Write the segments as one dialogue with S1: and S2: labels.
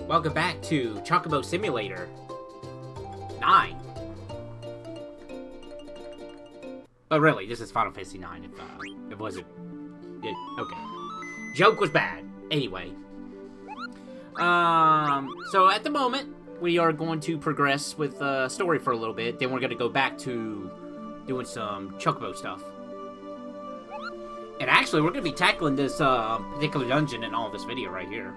S1: Welcome back to Chocobo Simulator 9. Oh, really? This is Final Fantasy 9. If it wasn't... okay. Joke was bad. Anyway. So at the moment, we are going to progress with the story for a little bit. Then we're going to go back to doing some Chocobo stuff. And actually, we're going to be tackling this particular dungeon in all this video right here.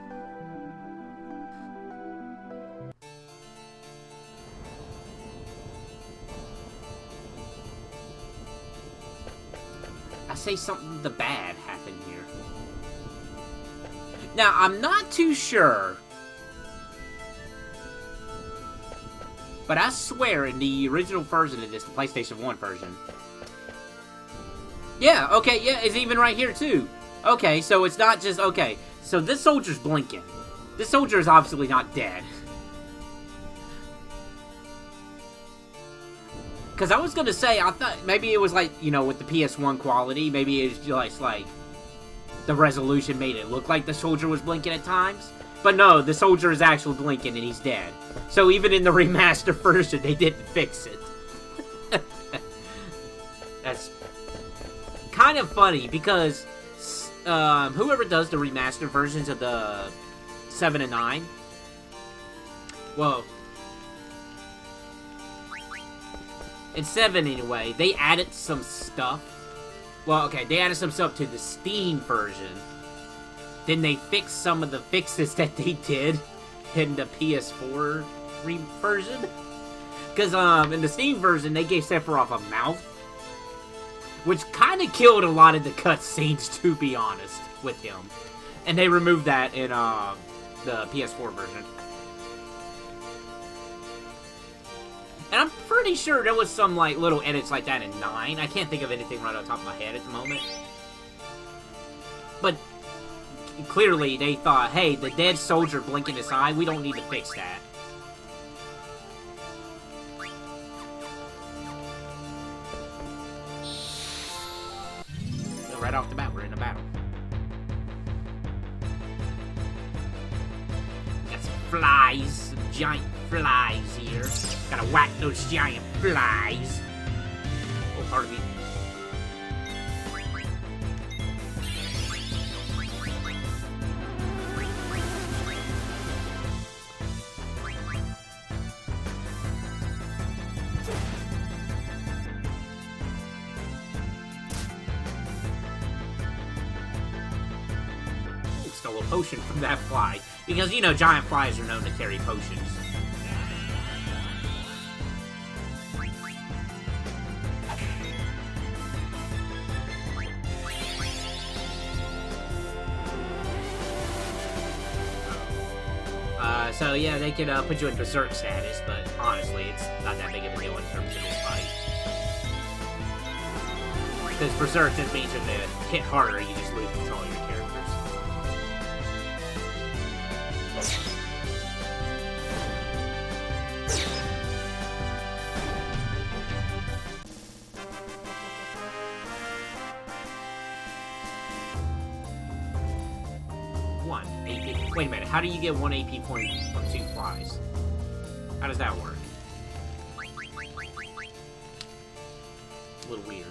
S1: I say something the bad happened here. Now, I'm not too sure, but I swear in the original version of this, the PlayStation 1 version. Yeah, okay, yeah, it's even right here too. Okay, so it's not just, okay, so this soldier's blinking. This soldier is obviously not dead. Because I was going to say, I thought maybe it was like, you know, with the PS1 quality, maybe it's just like the resolution made it look like the soldier was blinking at times. But no, the soldier is actually blinking and he's dead. So even in the remastered version, they didn't fix it. That's kind of funny because whoever does the remastered versions of the 7 and 9, well, in 7 anyway, they added some stuff. Well, okay, they added some stuff to the Steam version. Then they fixed some of the fixes that they did in the PS4 version. Because in the Steam version, they gave Sephiroth a mouth, which kind of killed a lot of the cutscenes, to be honest, with him. And they removed that in the PS4 version. And I'm pretty sure there was some, like, little edits like that in 9. I can't think of anything right on top of my head at the moment. But clearly they thought, hey, the dead soldier blinking his eye, we don't need to fix that. So right off the bat, we're in a battle. Got some flies, some giant flies here. Gotta whack those giant flies. Oh, pardon me. Ooh, stole a potion from that fly. Because, you know, giant flies are known to carry potions. So yeah, they could put you in berserk status, but honestly, it's not that big of a deal in terms of this fight. Because berserk just means if they hit harder, you just lose control of your characters. One AP. Wait a minute, how do you get 1 AP point from 2 flies? How does that work? It's a little weird.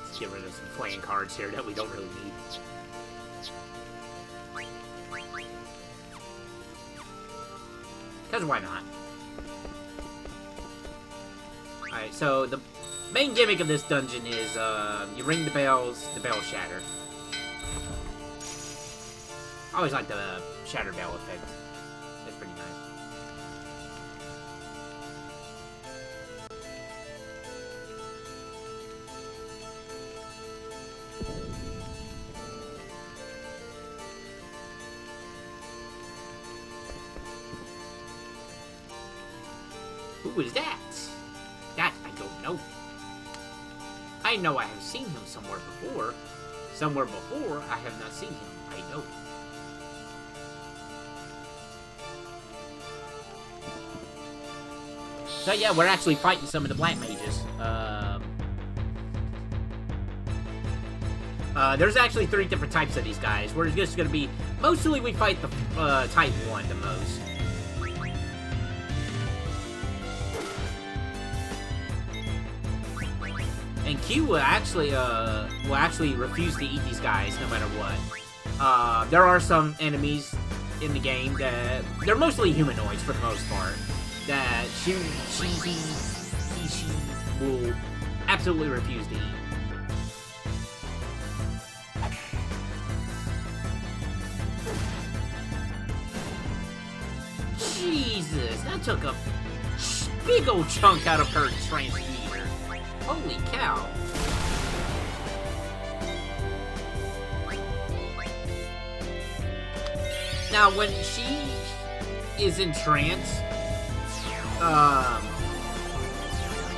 S1: Let's get rid of some playing cards here that we don't really need. Because why not? Alright, so the main gimmick of this dungeon is, you ring the bells shatter. I always like the shatter bell effect. That's pretty nice. Who is that? That I don't know. I know I have seen him somewhere before. Somewhere before, I have not seen him. I know. So yeah, we're actually fighting some of the black mages. There's actually 3 different types of these guys. We're just gonna be... Mostly we fight the type 1 the most. And Q will actually refuse to eat these guys no matter what. There are some enemies in the game that... They're mostly humanoids for the most part. That she will absolutely refuse to eat. Jesus, that took a big old chunk out of her transmeter. Holy cow. Now, when she is in trance,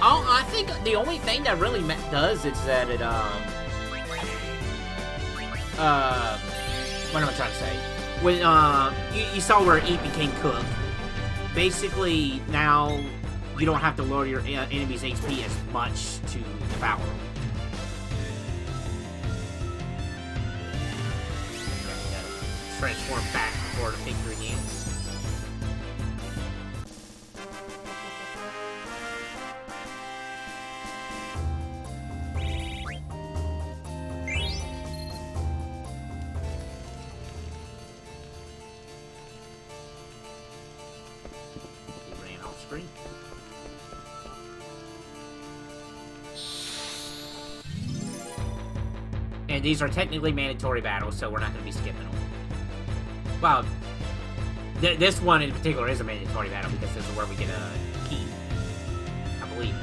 S1: I think the only thing that really does is that it, what am I trying to say? When, you saw where Eat became Cook. Basically, now, you don't have to lower your enemy's HP as much to devour them. Transform back before the finger again. And these are technically mandatory battles, so we're not going to be skipping them. Well, this one in particular is a mandatory battle because this is where we get a key, I believe.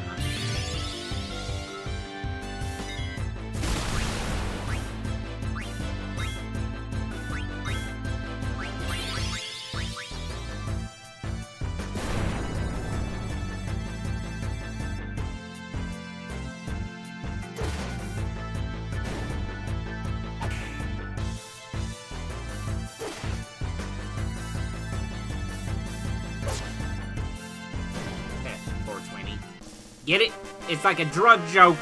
S1: Get it? It's like a drug joke.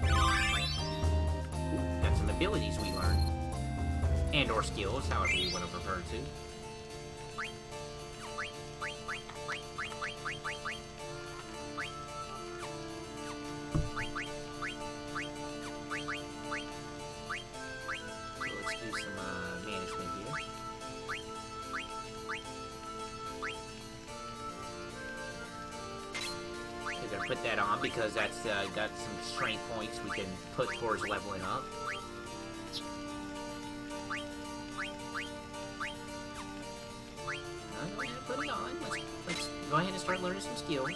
S1: Ooh, got some abilities we learned. And or skills, however you want to refer to. So let's do some management here. Put that on because that's got some strength points we can put towards leveling up. I'm going to put it on. Let's go ahead and start learning some skills.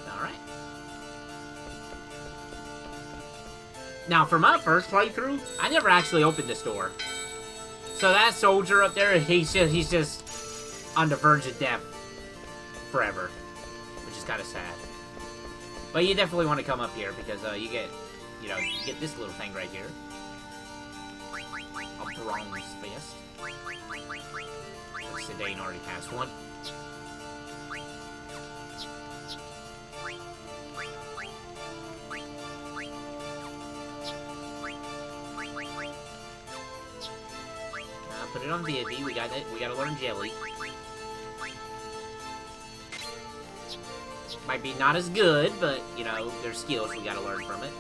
S1: Alright. Now, for my first playthrough, I never actually opened this door. So that soldier up there, he's just on the verge of death forever, which is kind of sad. But you definitely want to come up here because you get this little thing right here, a bronze fist. Sedaine already has one. Put it on Vivi. We gotta learn Jelly. Might be not as good, but, you know, there's skills we gotta learn from it.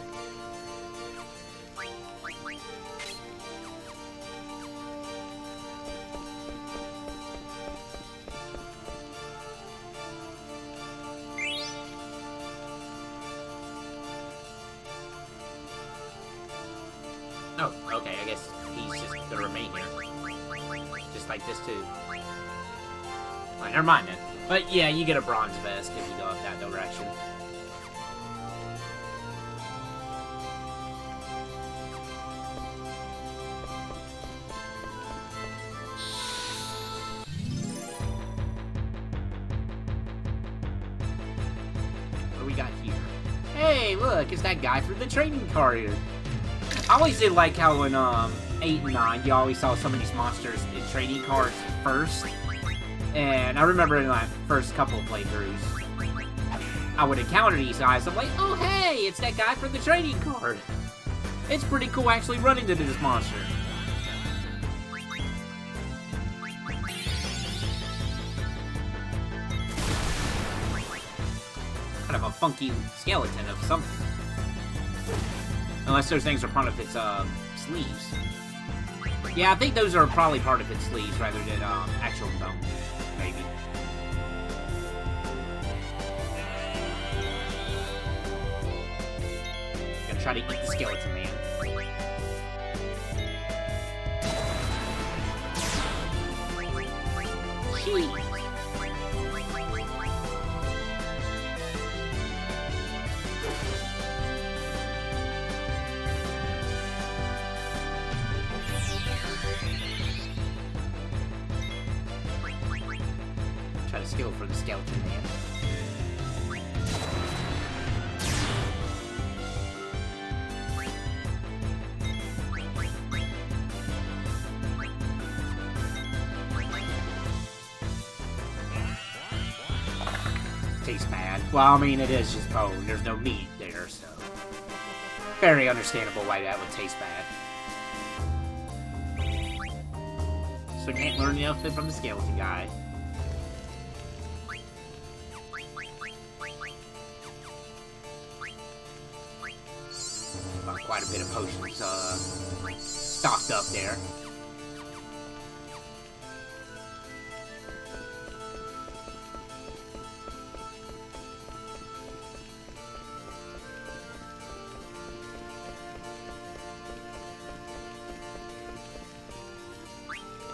S1: Oh, okay, I guess he's just gonna remain here. Just like this, too. Alright, never mind then. But yeah, you get a bronze vest if you go up that direction. What do we got here? Hey, look, it's that guy from the training car here. I always did like how 8 and 9, you always saw some of these monsters in trading cards first. And I remember in my first couple of playthroughs, I would encounter these guys. I'm like, oh hey, it's that guy from the trading card. It's pretty cool actually running into this monster. Kind of a funky skeleton of something. Unless those things are part of its sleeves. Yeah, I think those are probably part of its sleeves rather than actual bone, maybe. Gonna try to eat the skeleton man. Jeez. Try to skill for the skeleton man. Tastes bad. Well, I mean, it is just bone. There's no meat there, so... Very understandable why that would taste bad. So can't learn the outfit from the skeleton guy. Got quite a bit of potions stocked up there.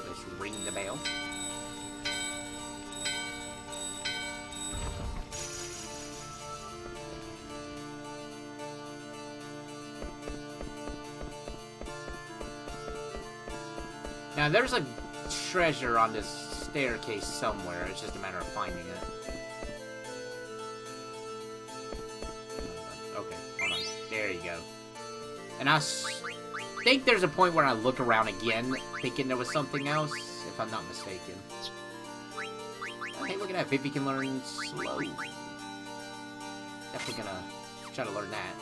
S1: Let's ring the bell. Now, there's a treasure on this staircase somewhere. It's just a matter of finding it. Okay, hold on. There you go. And I think there's a point where I look around again, thinking there was something else, if I'm not mistaken. Oh, hey, look at that. Vivi can learn slow. Definitely gonna try to learn that.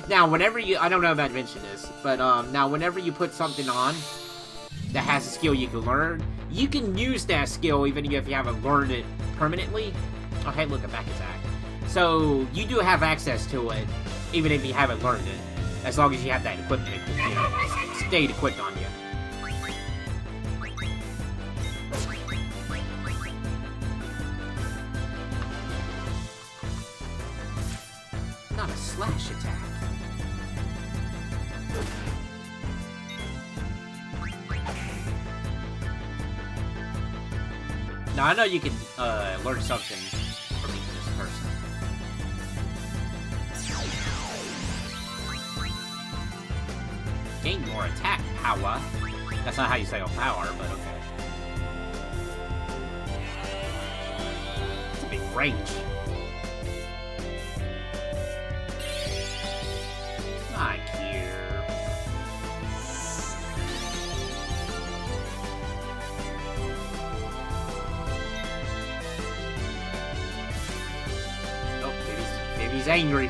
S1: Now, whenever you... I don't know if I mentioned this, but, now, whenever you put something on that has a skill you can learn, you can use that skill even if you haven't learned it permanently. Oh, hey, look, a back attack. So, you do have access to it, even if you haven't learned it, as long as you have that equipment, you know, stayed equipped on you. Not a slash attack. Now, I know you can learn something from each person. Gain more attack power. That's not how you say power, but okay. It's a big range. Not here. Oh, baby's angry.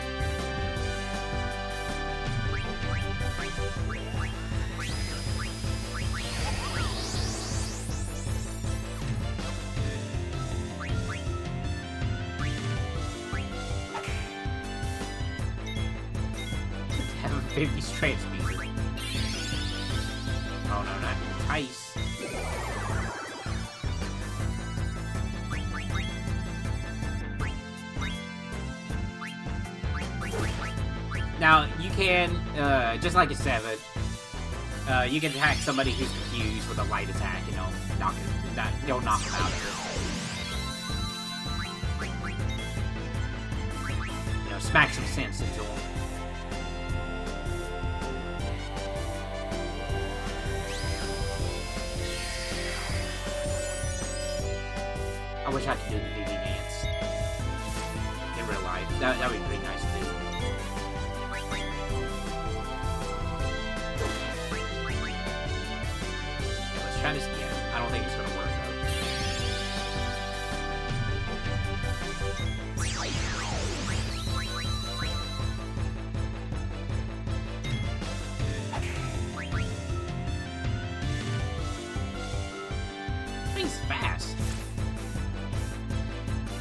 S1: Baby's transmuted. Oh no, not Tice. Now, you can, just like a 7, you can attack somebody who's confused with a light attack, and you'll knock them out of it. You know, smack some sense into them. I wish I could do the Vivi dance in real life. That would be pretty nice to do. That is, yeah, I don't think it's gonna work, though. He's fast.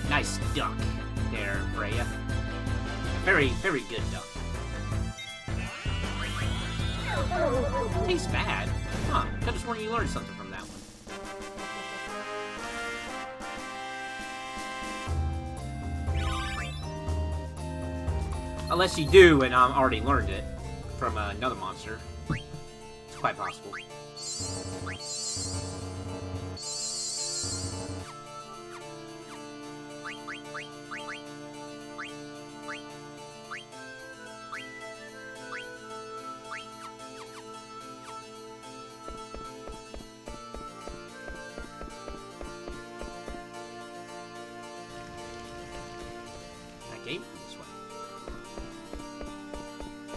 S1: Nice duck there, Freya. Very, very good duck. Tastes bad. Huh. Could have sworn you learned something from that one. Unless you do, and I already learned it from another monster. It's quite possible.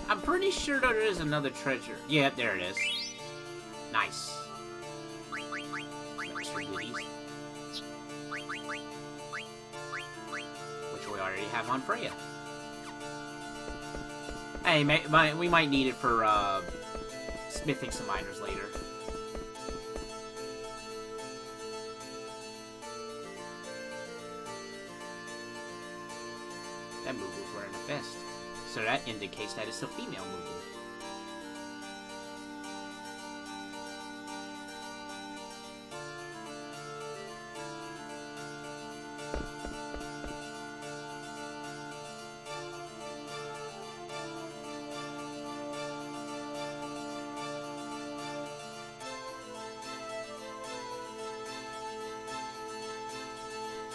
S1: I'm pretty sure there is another treasure. Yeah, there it is. Nice. Extra goodies. Which we already have on Freya. Hey, we might need it for smithing some miners later. That Moogle's wearing a vest. So that indicates that it's a female Moogle.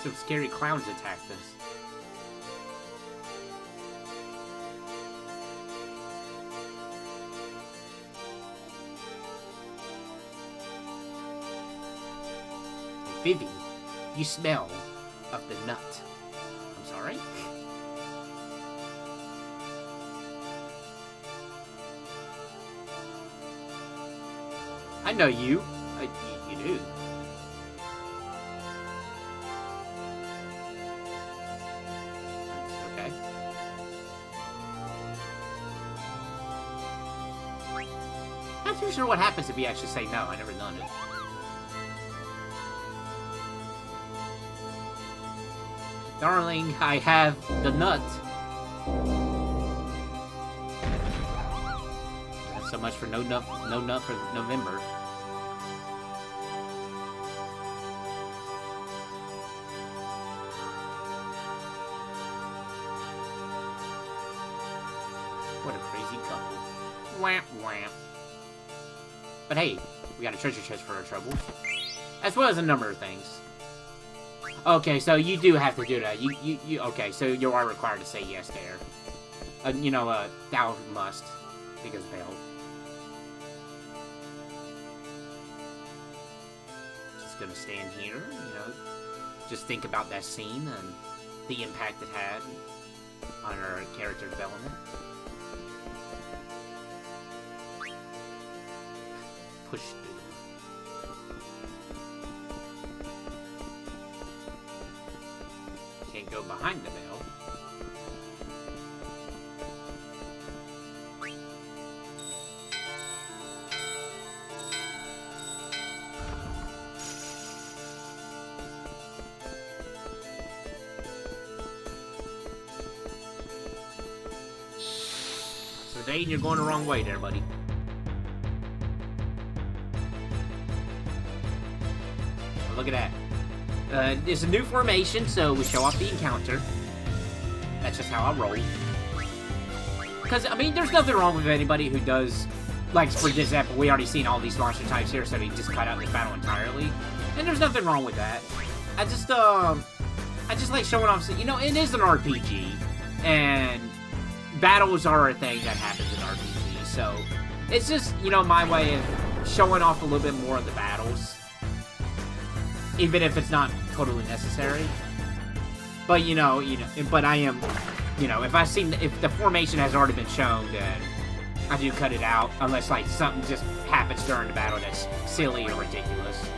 S1: Some scary clowns attacked us. Vivi, you smell of the nut. I'm sorry? I know you. You do. Okay. Not too sure what happens if you actually say no. I never done it. Darling, I have the nut. Not so much for no nut for November. What a crazy couple. Whamp whamp. But hey, we got a treasure chest for our troubles. As well as a number of things. Okay, so you do have to do that. Okay, so you are required to say yes there. Thou must, because Belle. Just gonna stand here, just think about that scene and the impact it had on her character development. Push through. Can't go behind the bell. So Dane, you're going the wrong way there, buddy. Oh, look at that. It's a new formation, so we show off the encounter. That's just how I roll. Because, I mean, there's nothing wrong with anybody who does... Like, for example, we already seen all these monster types here, so they just cut out this battle entirely. And there's nothing wrong with that. I just like showing off... it is an RPG. And battles are a thing that happens in RPGs. So, it's just, my way of showing off a little bit more of the battles. Even if it's not totally necessary. But, but I am, if the formation has already been shown, then I do cut it out, unless, like, something just happens during the battle that's silly or ridiculous.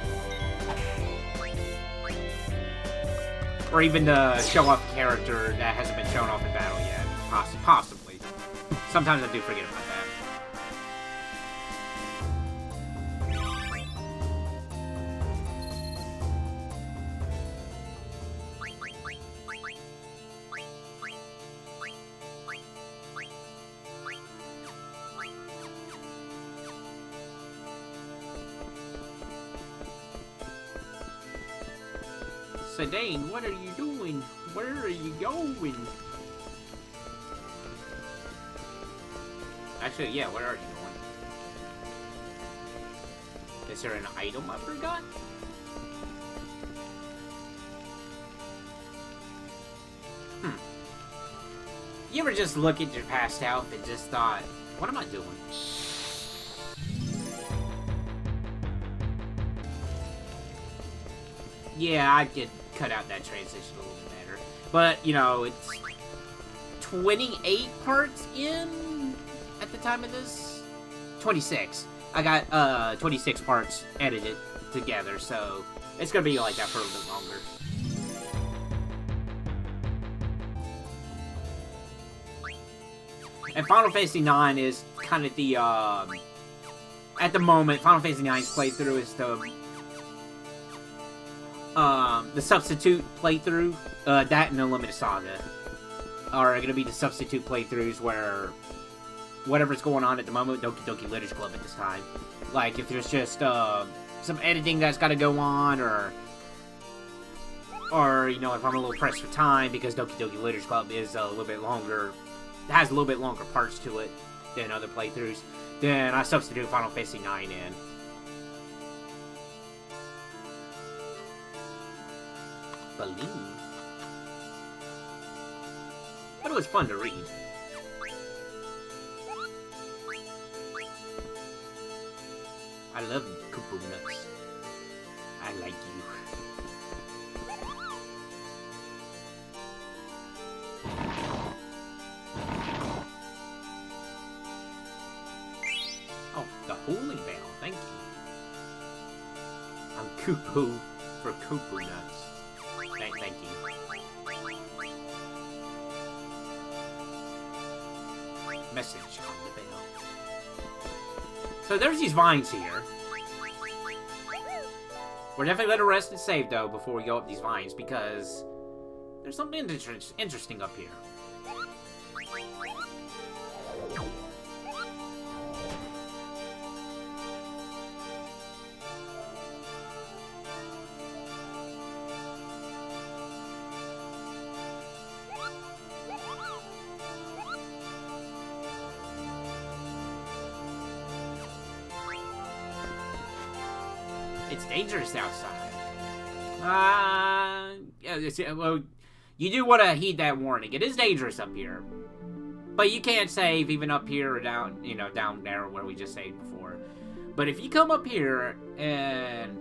S1: Or even to show off a character that hasn't been shown off in battle yet. Possibly. Sometimes I do forget about that. Zidane, what are you doing? Where are you going? Actually, yeah, where are you going? Is there an item I forgot? You ever just look at your past health and just thought, what am I doing? Yeah, I did cut out that transition a little bit better. But, you know, it's 28 parts in at the time of this. 26. I got 26 parts edited together, so it's gonna be like that for a little bit longer. And Final Fantasy IX is kind of the, at the moment, Final Fantasy IX's playthrough is the substitute playthrough, that and Unlimited Saga are going to be the substitute playthroughs where whatever's going on at the moment with Doki Doki Literature Club at this time. Like, if there's just, some editing that's got to go on, or, you know, if I'm a little pressed for time because Doki Doki Literature Club is a little bit longer, has a little bit longer parts to it than other playthroughs, then I substitute Final Fantasy IX in. Balloon. But it was fun to read. I love you, Kupo Nuts. I like you. Oh, the Holy Veil, thank you. I'm Kupo for Kupo Nuts. Thank you. Message on the veil. So there's these vines here. We're definitely gonna rest and save though before we go up these vines because there's something interesting up here. It's dangerous outside. Yeah, well, you do want to heed that warning. It is dangerous up here. But you can't save even up here or down, you know, down there where we just saved before. But if you come up here and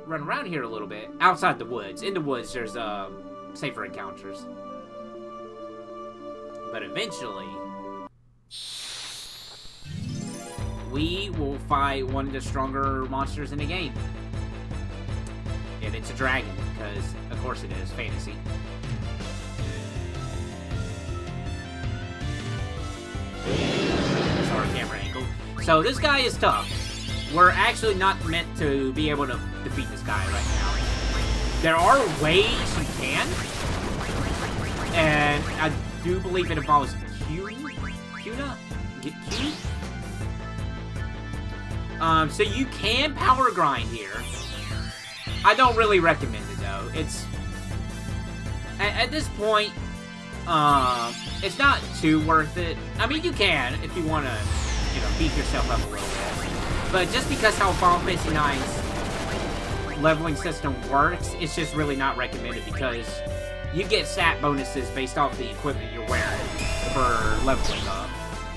S1: run around here a little bit, outside the woods, in the woods, there's, safer encounters. But eventually, we will fight one of the stronger monsters in the game. And it's a dragon, because, of course it is, fantasy. That's our camera angle. So this guy is tough. We're actually not meant to be able to defeat this guy right now. There are ways you can. And I do believe it involves Cuna? Q? So you can power grind here. I don't really recommend it though. It's at this point, it's not too worth it. I mean, you can if you want to, you know, beef yourself up a little bit. But just because how Final Fantasy IX's leveling system works, it's just really not recommended because you get stat bonuses based off the equipment you're wearing for leveling up.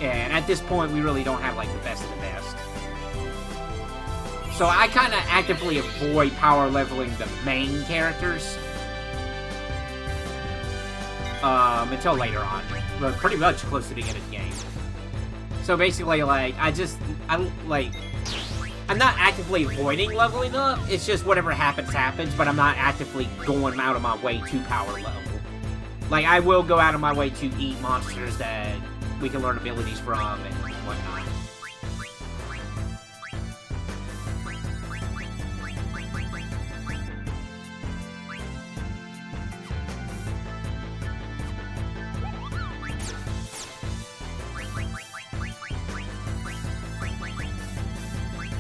S1: And at this point, we really don't have like the best of the best. So I kind of actively avoid power leveling the main characters until later on. well, pretty much close to the end of the game. So basically, like, I'm not actively avoiding leveling up. It's just whatever happens, happens, but I'm not actively going out of my way to power level. Like, I will go out of my way to eat monsters that we can learn abilities from and whatnot.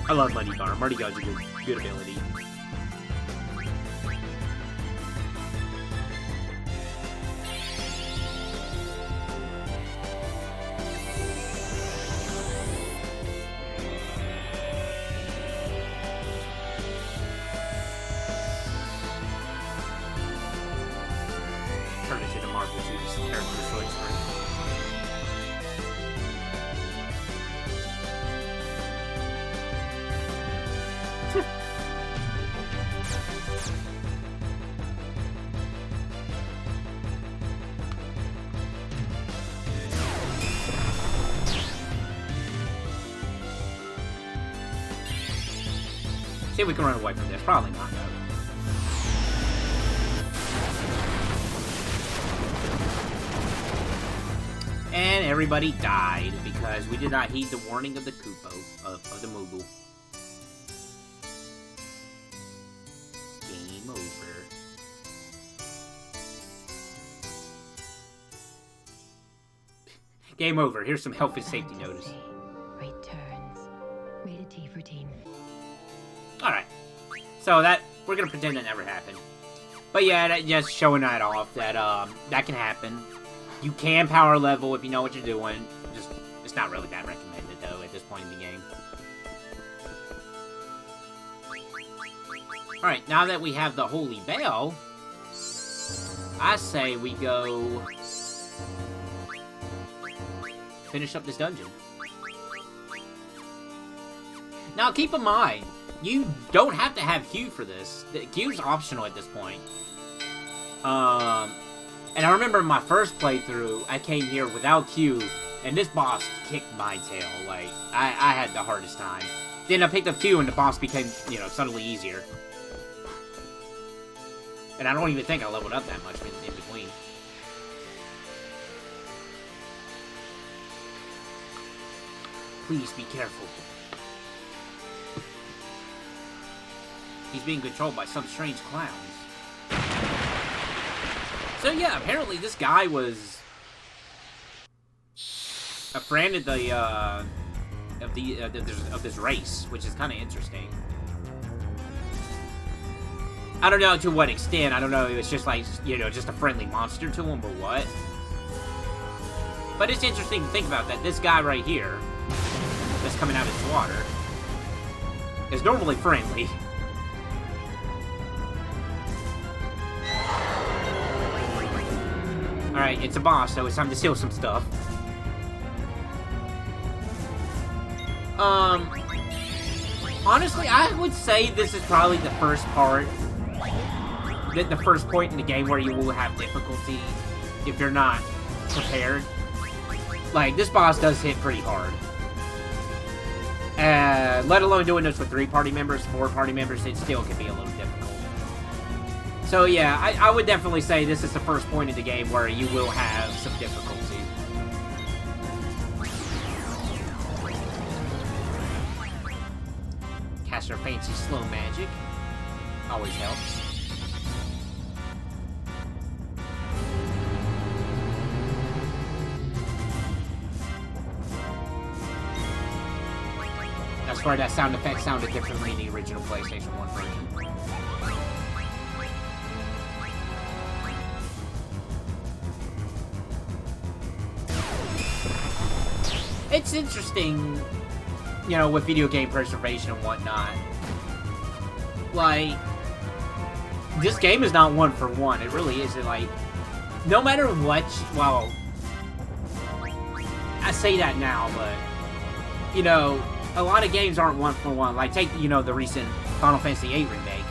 S1: I love Muddy Guard. Muddy Guard's a good ability. Turn it into Marvel 2's character choice screen. See if we can run away from this. Probably not, though. And everybody died because we did not heed the warning of the Koopo, of the Moogle. Game over. Game over. Here's some health and safety notice.
S2: Returns. Rated T for teen.
S1: Alright. So that, we're gonna pretend that never happened. But yeah, that, just showing that off, that, that can happen. You can power level if you know what you're doing. Just, it's not really that recommended, though, at this point in the game. Alright, now that we have the Holy Bell, I say we go finish up this dungeon. Now, keep in mind, you don't have to have Q for this. The Q's optional at this point. And I remember in my first playthrough, I came here without Q, and this boss kicked my tail. Like, I had the hardest time. Then I picked up Q, and the boss became, you know, suddenly easier. And I don't even think I leveled up that much in between. Please be careful. He's being controlled by some strange clowns. So yeah, apparently this guy was a friend of the of this race, which is kind of interesting. I don't know to what extent. I don't know if it's just like, you know, just a friendly monster to him or what. But it's interesting to think about that this guy right here that's coming out of his water is normally friendly. Alright, it's a boss, so it's time to steal some stuff. Honestly, I would say this is probably the first part, the first point in the game where you will have difficulty if you're not prepared. Like, this boss does hit pretty hard. Let alone doing this with 3 party members, 4 party members, it still can be a little difficult. So yeah, I would definitely say this is the first point in the game where you will have some difficulty. Cast our fancy slow magic. Always helps. That's why that sound effect sounded differently in the original PlayStation 1 version. It's interesting, you know, with video game preservation and whatnot. Like, this game is not one for one. It really isn't. Like, no matter what, well, I say that now, but, you know, a lot of games aren't one for one. Like, take, you know, the recent Final Fantasy VIII remake.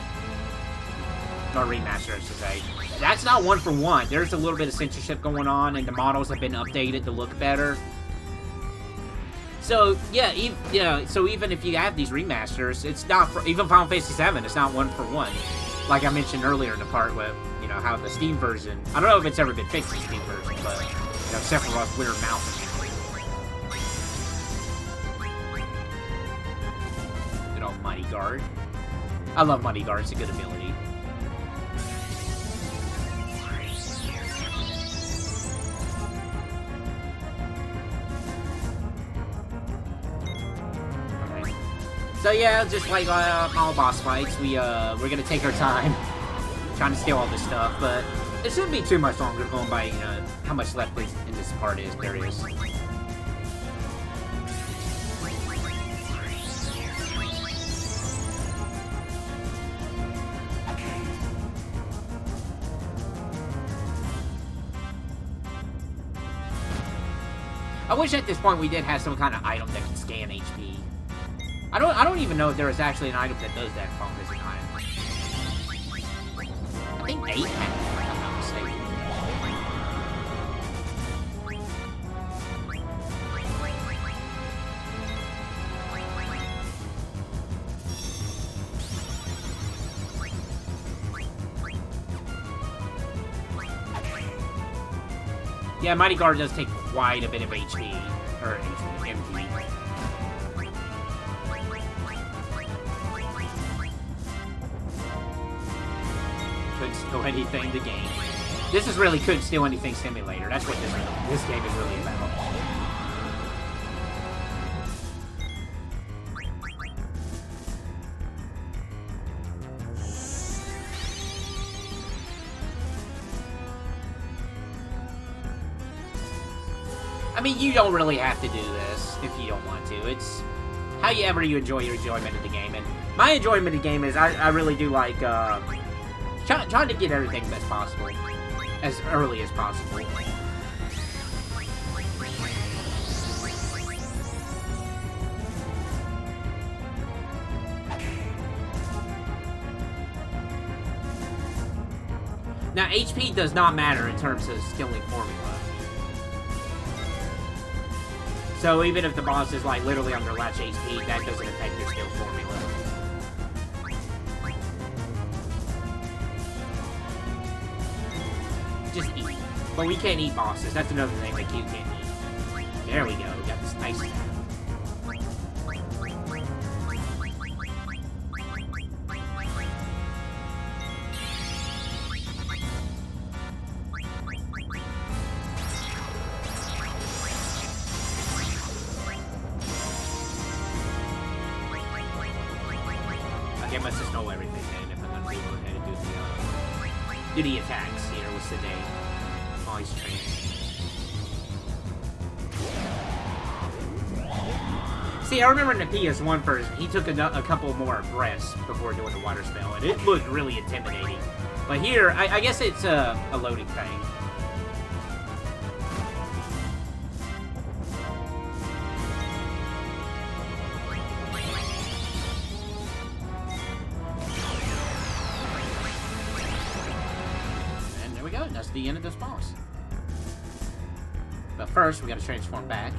S1: Or remaster, I should say. that's not one for one. There's a little bit of censorship going on, and the models have been updated to look better. So yeah, so even if you have these remasters, it's not for, even Final Fantasy VII. It's not one for one, like I mentioned earlier in the part with how the Steam version. I don't know if it's ever been fixed in the Steam version, but Sephiroth's weird mouth. Good old Mighty Guard. I love Mighty Guard. It's a good ability. So yeah, just like all boss fights, we're gonna take our time trying to steal all this stuff, but it shouldn't be too much longer going by how much left in this part there is. I wish at this point we did have some kind of item that can scan HP. I don't even know if there is actually an item that does that from this time. I think 8 had it, if I'm not mistaken. Yeah, Mighty Guard does take quite a bit of HP. Or HP, MP. Couldn't steal anything to game. This is really Couldn't Steal Anything Simulator. That's what this game is really about. I mean, you don't really have to do this if you don't want to. It's however you enjoy your enjoyment of the game. And my enjoyment of the game is I really do like trying to get everything that's possible as early as possible. Now, HP does not matter in terms of skilling formula. So even if the boss is like literally under latch HP, that doesn't affect your skill formula. Just eat. But we can't eat bosses. That's another thing that you can't eat. There we go. We got this nice stuff. Okay, I must just know everything then if I'm gonna go ahead and do the attacks here with Sade. Oh, he's trained. See, I remember in the PS1 version, he took a couple more breaths before doing the water spell, and it looked really intimidating. But here, I guess it's a loading thing. And there we go, that's the end of this boss. But first, we gotta transform back.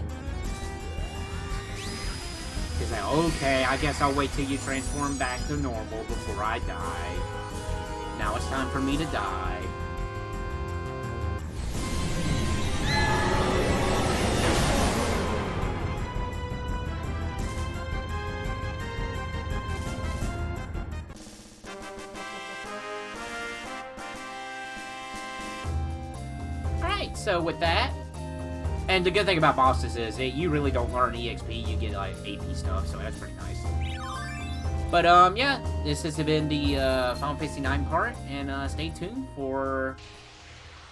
S1: He's like, okay, I guess I'll wait till you transform back to normal before I die. Now it's time for me to die. Alright, so with that, and the good thing about bosses is that you really don't learn EXP, you get like AP stuff, so that's pretty nice. But yeah, this has been the Final Fantasy IX part, and stay tuned for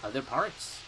S1: other parts.